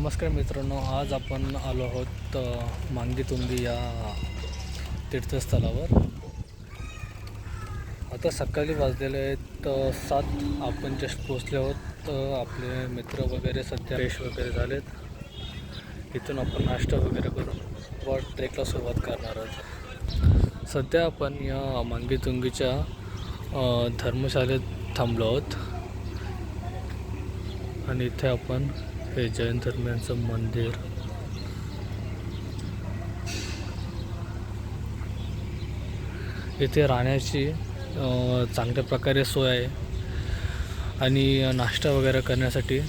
नमस्कार मित्रांनो, आज आपण आलो आहोत मांगीतुंगी या तीर्थस्थळावर. आता सकाळी वाजलेले आहेत 7. आपण जस्ट पोचले आहोत. आपले मित्र वगैरे सध्या फ्रेश वगैरे झालेत. इथून आपण नाश्ता वगैरे करून व ट्रेकला सुरुवात करणार आहोत. सध्या आपण या मांगीतुंगीच्या धर्मशाळेत थांबलो आहोत आणि इथे आपण हे जैन धर्मियांचं मंदिर, इथे राहण्याची चांगल्या प्रकारे सोय आहे आणि नाश्ता वगैरे करण्यासाठी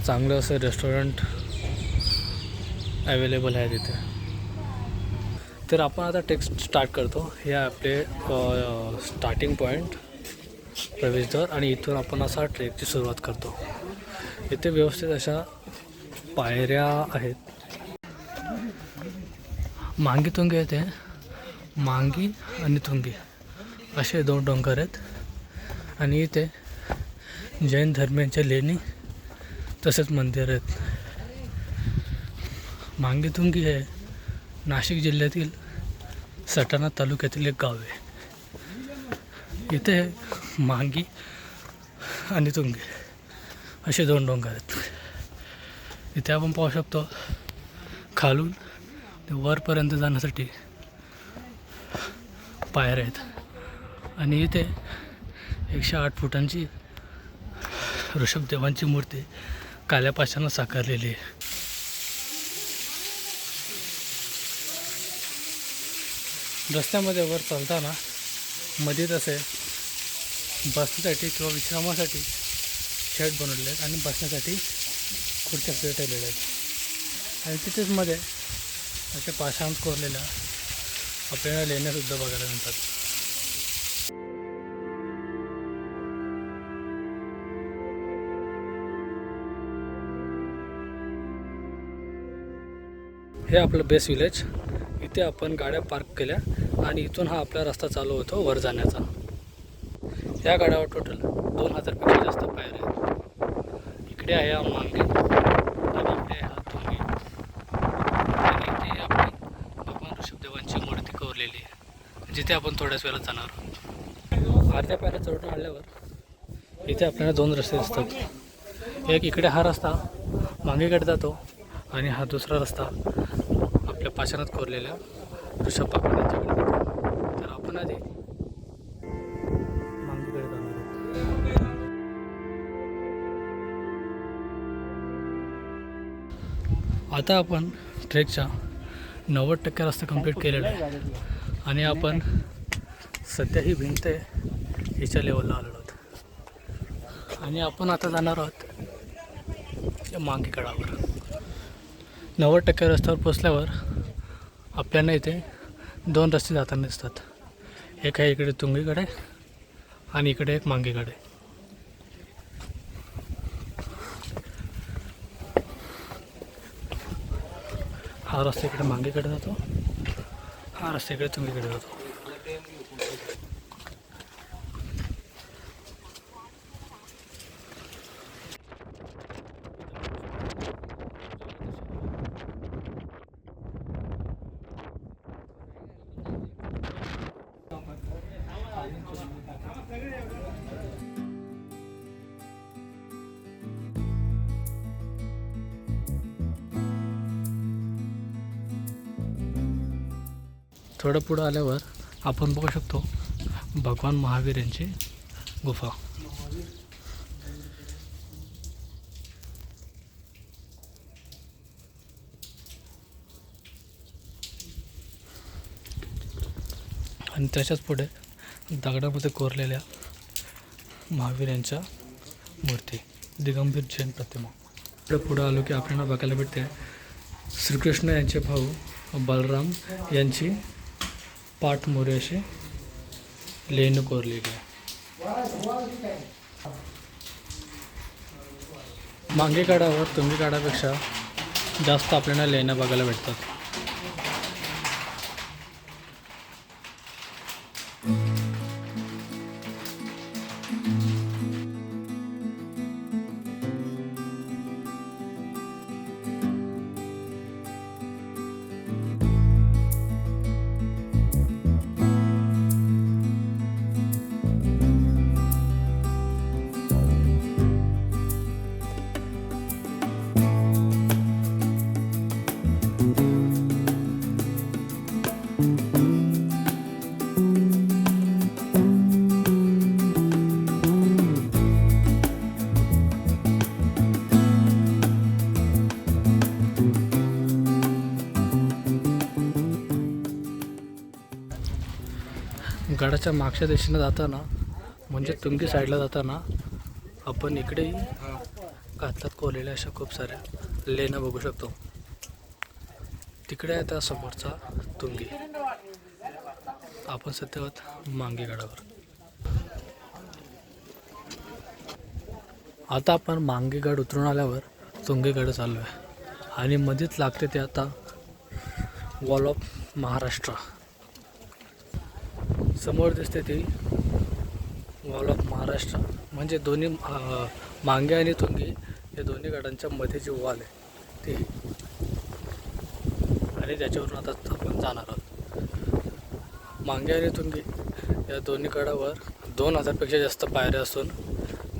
चांगलं असं रेस्टॉरंट अवेलेबल आहे तिथे. तर आपण आता ट्रेक स्टार्ट करतो. हे आपले स्टार्टिंग पॉईंट, प्रवेशद्वार, आणि इथून आपण असा ट्रेकची सुरुवात करतो. इथे व्यवस्थित अशा पायऱ्या आहेत. मांगीतुंगी येथे मांगी आणि तुंगी असे 2 डोंगर आहेत आणि इथे जैन धर्मियांच्या लेणी तसेच मंदिर आहेत. मांगीतुंगी हे नाशिक जिल्ह्यातील सटाणा तालुक्यातील एक गाव आहे. इथे मांगी आणि तुंगी असे 2 डोंगर आहेत. इथे आपण पाहू शकतो खालून ते वरपर्यंत जाण्यासाठी पायऱ्या आहेत आणि इथे 108 फुटांची ऋषभदेवांची मूर्ती काल्या पाषाणात साकारलेली आहे. रस्त्यामध्ये वर चालताना मध्येच असे बसण्यासाठी किंवा विश्रामासाठी शेड बनवलेले आहेत आणि बसण्यासाठी खुर्च्या ठेवलेल्या आहेत आणि तिथेच मध्ये अशा पाषाण कोरलेल्या आपल्याला लेण्यासुद्धा बघायला मिळतात. हे आपलं बेस विलेज. इथे आपण गाड्या पार्क केल्या आणि इथून हा आपला रस्ता चालू होतो वर जाण्याचा. या गाड्यावर टोटल 2000पेक्षा जास्त पायऱ्या आहेत. इकडे आहे हा मांगी आणि इकडे हा तुंगी आणि इथे आपण भगवान ऋषभदेवांची मूर्ती कोरलेली आहे जिथे आपण थोड्याच वेळात जाणार आहोत. अर्ध्या पायऱ्या चढून आल्यावर इथे आपल्याला 2 रस्ते दिसतात. एक इकडे हा रस्ता मांगीकडे जातो आणि हा दुसरा रस्ता आपल्या पाषाणात कोरलेल्या ऋषभ भगवानांच्याकडे जातो. तर आपण आधी मांगीकडे जाणार आहोत. आता आपण ट्रेकच्या 90% रस्ता कंप्लीट केलेला आहे आणि आपण सध्या ही भिंत आहे हिच्या लेवलला आलेलो आहोत आणि आपण आता जाणार आहोत या मांगीकडावर. 90% रस्त्यावर पोचल्यावर आपल्याला इथे 2 रस्ते जाताना दिसतात. एक आहे इकडे तुंगीकडे आणि इकडे एक मांगीकडे. हा रस्ता इकडे मांगीकडे जातो, हा रस्ता इकडे तुंगीकडे जातो. थोडं पुढं आल्यावर आपण बघू शकतो भगवान महावीर यांची गुफा. आणि त्याच्याच पुढे दगडामध्ये कोरलेल्या महावीर यांच्या मूर्ती, दिगंबर जैन प्रतिमा. पुढं आलो की आपल्याला बघायला भेटते श्रीकृष्ण यांचे भाऊ बलराम यांची पाठ मोरे अशी लेणी कोरलेली आहे. मांगीकडावर तुंगीकडापेक्षा जास्त आपल्याला लेण्या बघायला भेटतात. गडाच्या मागच्या दिशेनं जाताना म्हणजे तुंगी साईडला जाताना आपण इकडेही कातलात कोरलेल्या अशा खूप साऱ्या लेण्या बघू शकतो. तिकडे आहे त्या समोरचा तुंगी. आपण सध्या आहोत मांगी गडावर. आता आपण मांगी गड उतरून आल्यावर तुंगी गड चालू आहे आणि मध्येच लागते ते आता वॉल ऑफ महाराष्ट्र. समोर दिसते ती वॉल ऑफ महाराष्ट्र म्हणजे दोन्ही मांगे आणि तुंगी या दोन्ही गडांच्या मध्ये जी वॉल आहे ती, आणि त्याच्यावरून आता आपण जाणार आहोत. मांगे आणि तुंगी या दोन्ही गडावर 2000पेक्षा जास्त पायऱ्या असून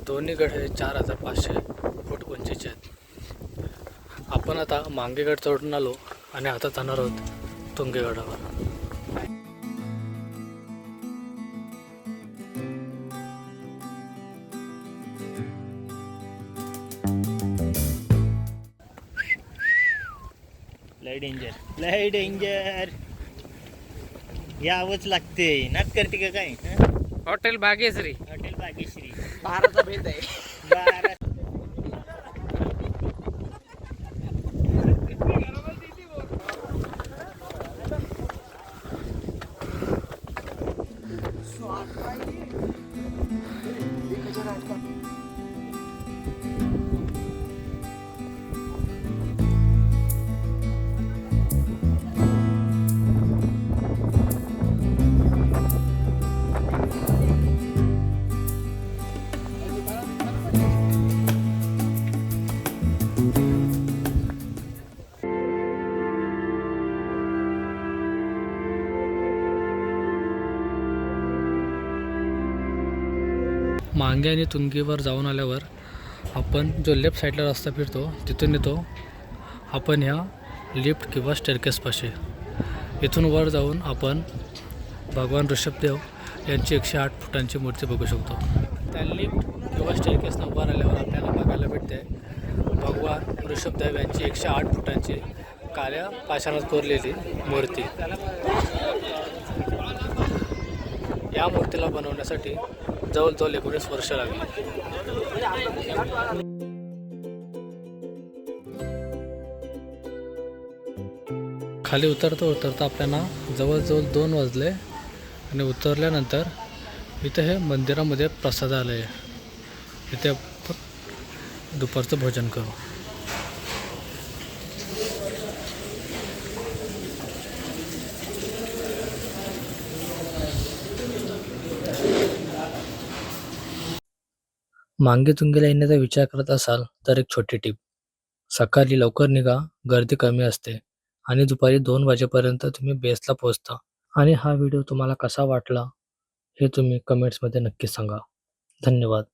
दोन्ही गड हे 4500 फूट उंचीचे आहेत. आपण आता मांगे गड चढून आलो आणि आता जाणार आहोत तुंगी गडावर. लय डेंजर यावंच लागते. नाच करते का काय? हॉटेल भाग्यश्री. हॉटेल भाग्यश्री. बाराचा भेद आहे. बारा. मांगे आणि तुंगीवर जाऊन आल्यावर आपण जो लेफ्ट साईडला रस्ता फिरतो तिथून येतो आपण ह्या लिफ्ट किंवा स्टेअरकेसपाशी. इथून वर जाऊन आपण भगवान ऋषभदेव यांची 108 फुटांची मूर्ती बघू शकतो. त्या लिफ्ट किंवा स्टेअरकेसनं वर आल्यावर आपल्याला बघायला भेटते भगवान ऋषभदेव यांची 108 फुटांची काळ्या पाषाणात कोरलेली मूर्ती. या मूर्तीला बनवण्यासाठी जवळजवळ 19 वर्ष लागली. खाली उतरता आपल्याला जवळजवळ 2 वाजले आणि उतरल्यानंतर इथे हे मंदिरामध्ये प्रसादालय आहे. इथे आपण दुपारचं भोजन करू. मांगी तुंगीला येण्याचा विचार करत असाल तर एक छोटी टिप. सकाळी लवकर निघा, गर्दी कमी असते आणि दुपारी 2 वाजेपर्यंत तुम्ही बेसला पोहोचता. आणि हा व्हिडिओ तुम्हाला कसा वाटला हे तुम्ही कमेंट्समध्ये नक्की सांगा. धन्यवाद.